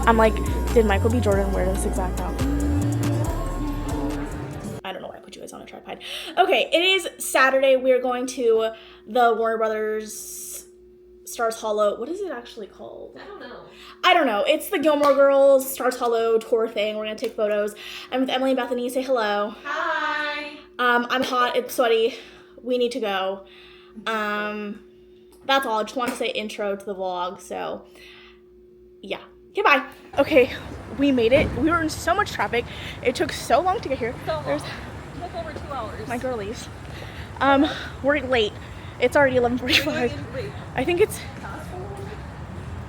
I'm like, did Michael B. Jordan wear this exact outfit? I don't know why I put you guys on a tripod. Okay, it is Saturday. We're going to the Warner Brothers Stars Hollow. What is it actually called? I don't know. It's the Gilmore Girls Stars Hollow tour thing. We're gonna take photos. I'm with Emily and Bethany. Say hello. Hi. I'm hot. It's sweaty. We need to go. That's all. I just wanted to say intro to the vlog. So, yeah. Goodbye. Okay, we made it. We were in so much traffic. It took so long to get here. So long. It took over 2 hours. My girlies. We're late. It's already 11:45. I think it's,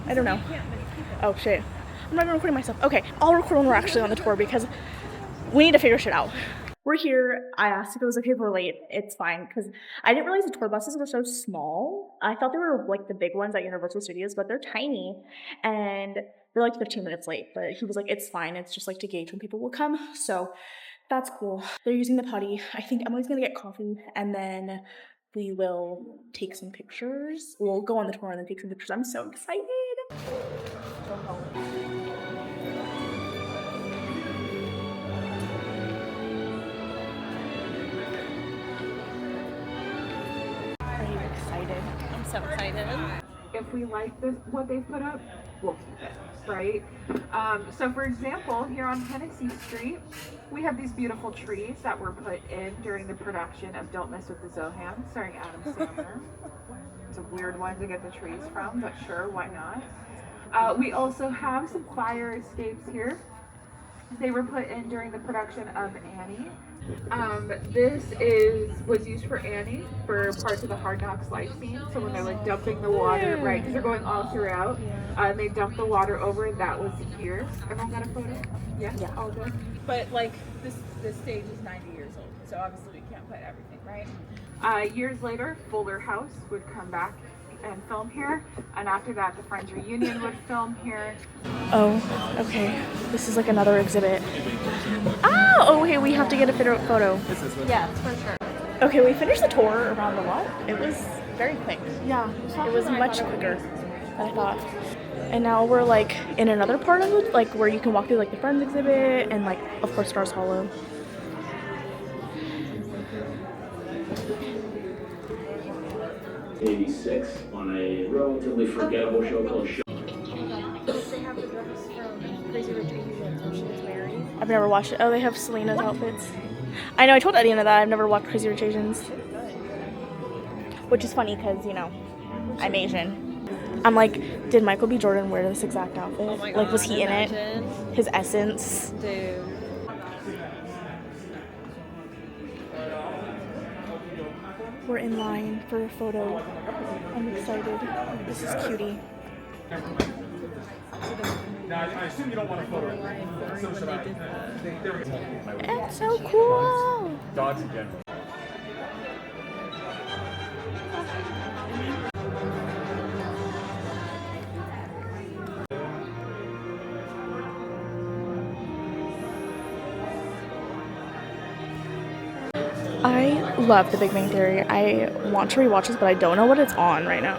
I don't know. Oh shit. I'm not even recording myself. Okay, I'll record when we're actually on the tour because we need to figure shit out. We're here. I asked if it was okay if we're late. It's fine because I didn't realize the tour buses were so small. I thought they were like the big ones at Universal Studios, but they're tiny and they're like 15 minutes late. But he was like, it's fine. It's just like to gauge when people will come. So that's cool. They're using the potty. I think Emily's gonna get coffee and then we will take some pictures. We'll go on the tour and then take some pictures. I'm so excited. Are you excited? I'm so excited. If we like this, what they put up, we'll keep it, right? So for example, here on Hennessy Street, we have these beautiful trees that were put in during the production of Don't Mess with the Zohan, starring Adam Sandler. It's a weird one to get the trees from, but sure, why not? We also have some fire escapes here. They were put in during the production of Annie. This was used for Annie for parts of the Hard Knocks life scene. So when they're like dumping the water, right? Because they're going all throughout. And they dump the water over. That was here. Everyone got a photo? Yeah. All good. But like this stage is 90 years old, so obviously we can't put everything, right? Years later, Fuller House would come back and film here, and after that the Friends Reunion would film here. Oh, okay. This is like another exhibit. Oh, okay, we have to get a photo. Yes, for sure. Okay, we finished the tour around the lot. It was very quick. Yeah, it was much quicker than I thought. And now we're like in another part of it, like where you can walk through like the Friends exhibit and like of course Stars Hollow. '86 on a relatively forgettable show called Show. I've never watched it. Oh, they have Selena's outfits. I know, I told Eddie that I've never watched Crazy Rich Asians. Which is funny because, you know, I'm Asian. I'm like, did Michael B. Jordan wear this exact outfit? Oh my God, like, was he imagine. in it? His essence? Dude. We're in line for a photo. I'm excited. This is cutie. Now, I assume you don't want a photo. So should I. It's so cool. Dogs again. I love The Big Bang Theory. I want to rewatch this, but I don't know what it's on right now.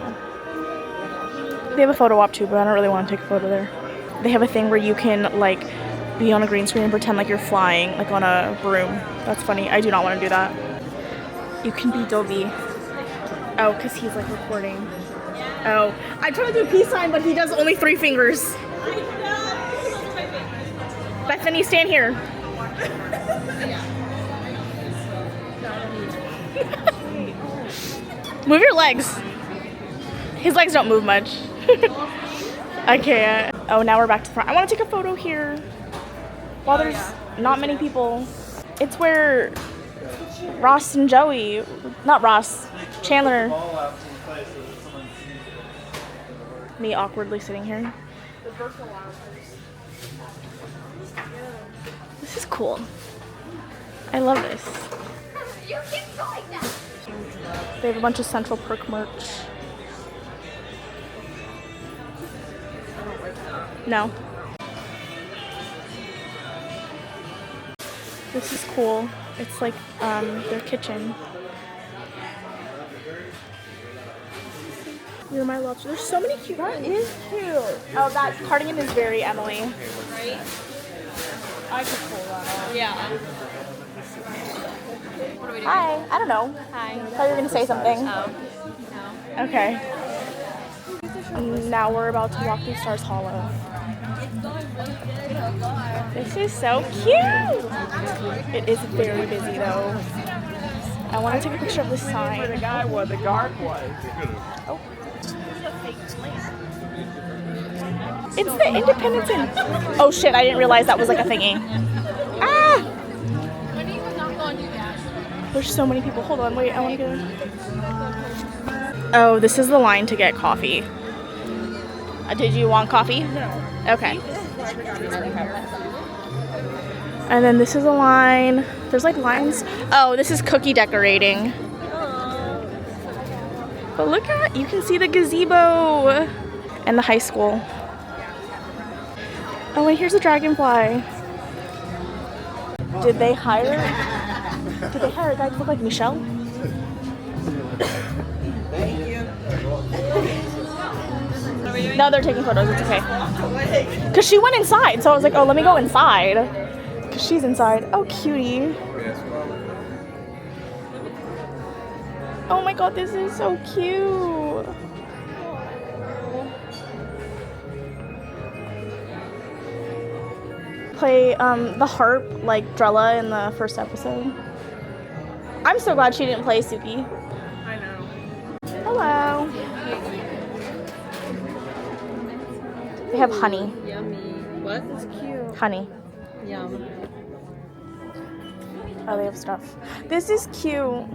They have a photo op too, but I don't really want to take a photo there. They have a thing where you can like be on a green screen and pretend like you're flying, like on a broom. That's funny. I do not want to do that. You can be Dobby. Oh, because he's like recording. Oh, I tried to do a peace sign, but he does only 3 fingers. Bethany, stand here. Move your legs. His legs don't move much. Okay. Oh, now we're back to the front. I want to take a photo here. While there's not many people. It's where Ross and Joey, not Ross, Chandler. Me awkwardly sitting here. This is cool. I love this. They have a bunch of Central Perk merch. No. This is cool. It's like their kitchen. You're my love. There's so many cute. That is cute. Oh, that cardigan is very Emily. Right? I could pull that off. Yeah. What do we do? Hi. I don't know. Hi. I thought you were gonna say something. Oh. No. Okay. And now we're about to walk through Stars Hollow. This is so cute. It is very busy though. I want to take a picture of this sign. The guy was, the guard was. Oh. It's the Independence Inn. Oh shit, I didn't realize that was like a thingy. Ah! There's so many people. Hold on, wait, I want to go. Oh, this is the line to get coffee. Did you want coffee? No. Okay. And then this is a line. There's like lines. Oh, this is cookie decorating. But look at, you can see the gazebo and the high school. Oh, and here's a dragonfly. Did they hire a guy to look like Michelle? No, they're taking photos, it's okay. Because she went inside, so I was like, oh, let me go inside. Because she's inside. Oh, cutie. Oh my god, this is so cute. Play the harp like Drella in the first episode. I'm so glad she didn't play Suki. I know. Hello. They have honey. Yummy. What? That's cute. Honey. Yum. Oh, they have stuff. This is cute.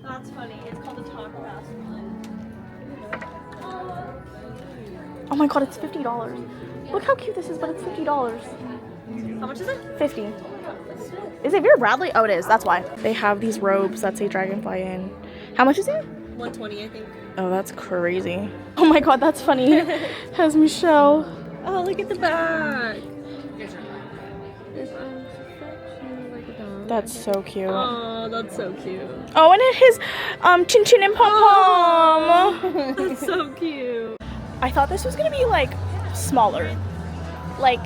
That's funny. It's called a talk fast one. Oh my god, it's $50. Look how cute this is, but it's $50. How much is it? 50. Is it Vera Bradley? Oh, it is. That's why. They have these robes that say Dragonfly in. How much is it? $120, I think. Oh, that's crazy. Oh my god, that's funny. Has Michelle. Oh, look at the back. That's so cute. Oh, that's so cute. Oh, and it has Chin Chin and Pom Pom. That's so cute. I thought this was gonna be like smaller. Like,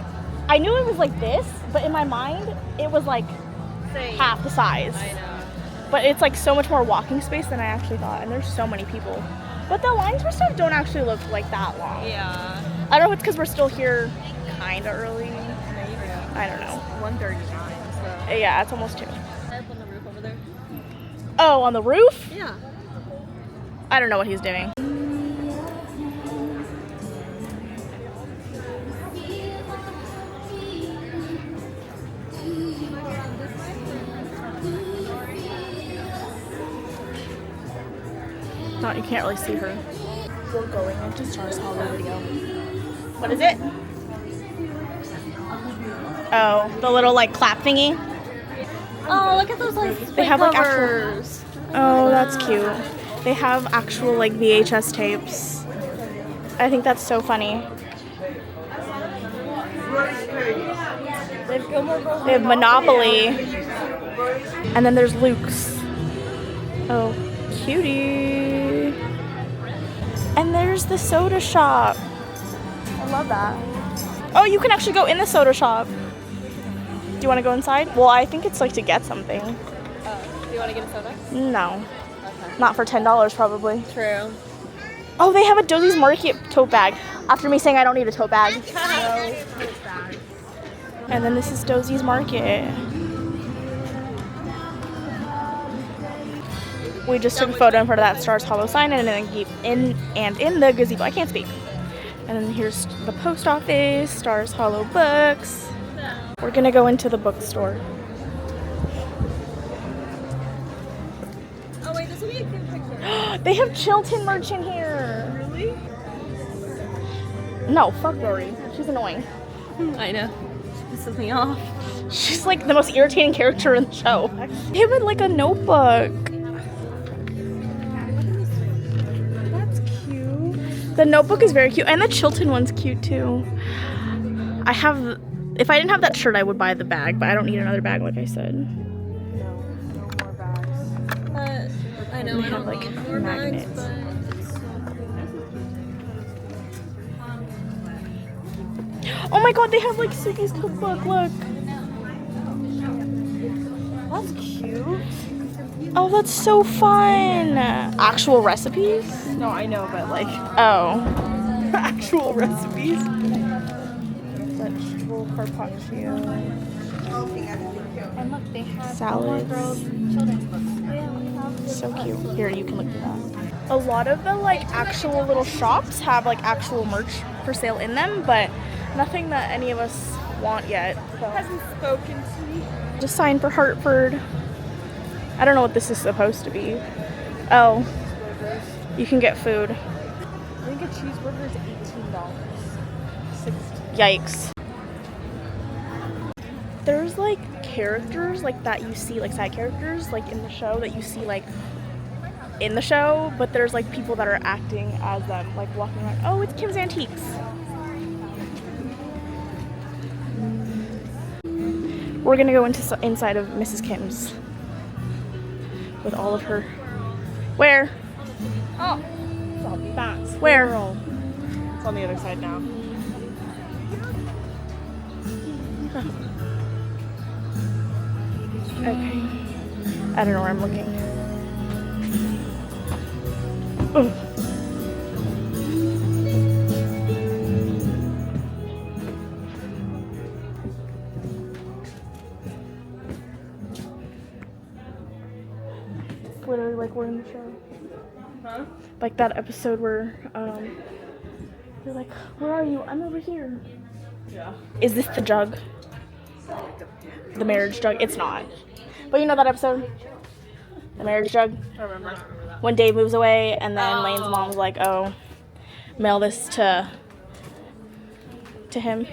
I knew it was like this, but in my mind, it was like Same. half the size. I know. But it's like so much more walking space than I actually thought, and there's so many people. But the lines for stuff don't actually look like that long. Yeah. I don't know if it's because we're still here kind of early. I don't know. 139. So. Yeah, it's almost 2. Up on the roof over there. Oh, on the roof? Yeah. I don't know what he's doing. No, you can't really see her. We're going into Stars Hollow video. What is it? Oh, the little like clap thingy. Oh, look at those like They have like covers. Oh, that's cute. They have actual like VHS tapes. I think that's so funny. They have Monopoly. And then there's Luke's. Oh, cutie. And there's the soda shop. I love that. Oh, you can actually go in the soda shop. Do you want to go inside? Well, I think it's like to get something. Do you want to get a soda? No. Okay. Not for $10 probably. True. Oh, they have a Dosie's Market tote bag. After me saying I don't need a tote bag. And then this is Dosie's Market. We just took a photo in front of that Stars Hollow sign and then in the gazebo. I can't speak. And then here's the post office, Stars Hollow books. We're gonna go into the bookstore. Oh wait, this will be a cute picture. They have Chilton merch in here. Really? No, fuck Rory. She's annoying. I know. She pisses me off. She's like the most irritating character in the show. They have like a notebook. That's cute. The notebook is very cute, and the Chilton one's cute too. If I didn't have that shirt, I would buy the bag, but I don't need another bag, like I said. No more bags. I know. They have like magnets. Oh my god, they have like Suki's cookbook, look. That's cute. Oh, that's so fun. Actual recipes? No, I know, but like Oh. actual recipes. Vegetable carpaccio. And look, they have Salads. girls children's books. So cute. Here, you can look at that. A lot of the like actual little shops have like actual merch for sale in them, but nothing that any of us want yet. So. Hasn't spoken to me. Just sign for Hartford. I don't know what this is supposed to be. Oh, you can get food. I think a cheeseburger is $18. Yikes. There's like characters like that you see, like side characters like in the show that you see like in the show, but there's like people that are acting as them, like walking around. Oh, it's Kim's Antiques. We're gonna go inside of Mrs. Kim's with all of her. Where? Oh, that's Where? Girl. It's on the other side now. Okay. I don't know where I'm looking. Ugh. Literally like we're in the show. Huh? Like that episode where they're like, where are you? I'm over here. Yeah. Is this the jug? The marriage jug? It's not. But you know that episode? The marriage jug? I remember. When Dave moves away and then Lane's mom's like, oh, mail this to him.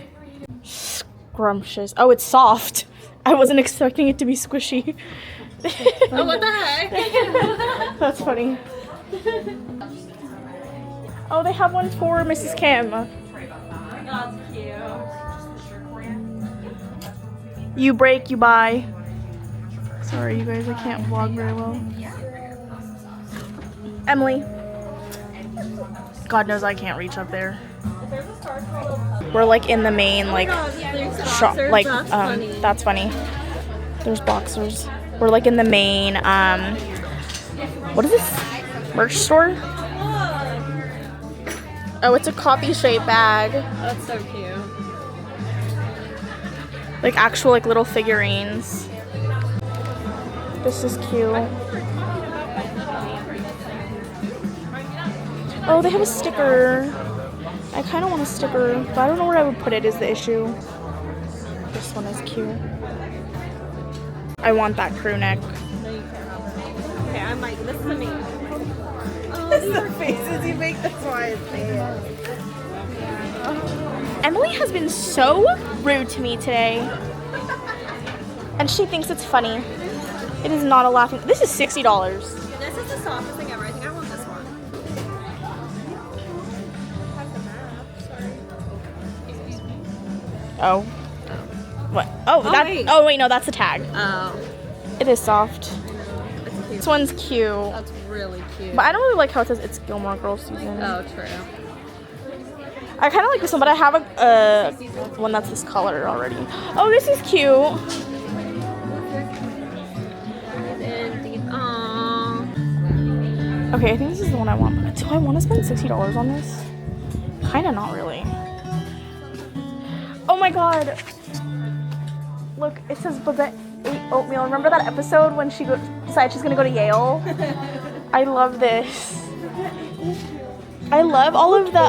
Scrumptious. Oh, it's soft. I wasn't expecting it to be squishy. Oh, what the heck? That's funny. Oh, they have one for Mrs. Kim. That's cute. You break, you buy. Sorry, you guys, I can't vlog very well. Emily. God knows I can't reach up there. We're like in the main like shop, like that's funny. There's boxers. We're like in the main what is this? Merch store? Oh, it's a coffee shaped bag. That's so cute. Like actual like little figurines. This is cute. Oh, they have a sticker. I kind of want a sticker, but I don't know where I would put it is the issue. This one is cute. I want that crew neck. Okay, I'm like, this is amazing. Oh, the faces you make, that's why I say it. Emily has been so rude to me today. And she thinks it's funny. It is not a laughing. This is $60. This is the softest thing ever. I think I want this one. Oh. What? Oh, that. wait. Oh wait, no, that's the tag. Oh, It is soft. it's cute. This one's cute. That's really cute. But I don't really like how it says it's Gilmore Girls season. Oh, true. I kind of like this one, but I have a one that's this color already. Oh, this is cute. Okay, I think this is the one I want. But do I want to spend $60 on this? Kind of not really. Oh my god. Look, it says Babette ate oatmeal. Remember that episode when she decided she's going to go to Yale? I love this. I love all of the,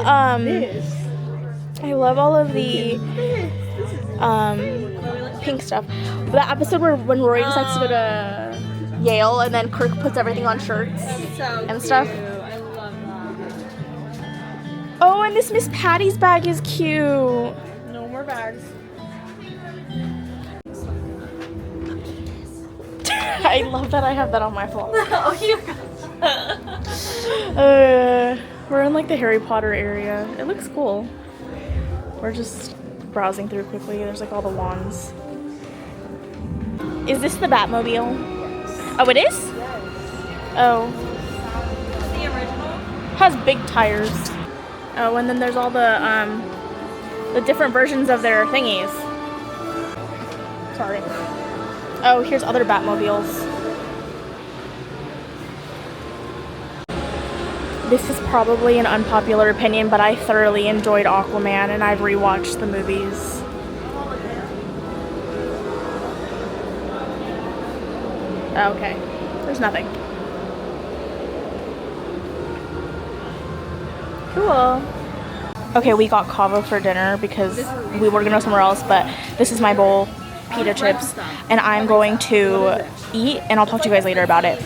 pink stuff. But that episode when Rory decides to go to Yale and then Kirk puts everything on shirts and stuff. I love that. Oh, and this Miss Patty's bag is cute. No more bags. I love that I have that on my phone. Oh, you We're in like the Harry Potter area. It looks cool. We're just browsing through quickly. There's like all the wands. Is this the Batmobile? Oh, it is? Oh. the original? Has big tires. Oh, and then there's all the the different versions of their thingies. Sorry. Oh, here's other Batmobiles. This is probably an unpopular opinion, but I thoroughly enjoyed Aquaman and I've rewatched the movies. Okay, there's nothing. Cool. Okay, we got kava for dinner because we were gonna go somewhere else, but this is my bowl, pita chips, and I'm going to eat, and I'll talk to you guys later about it.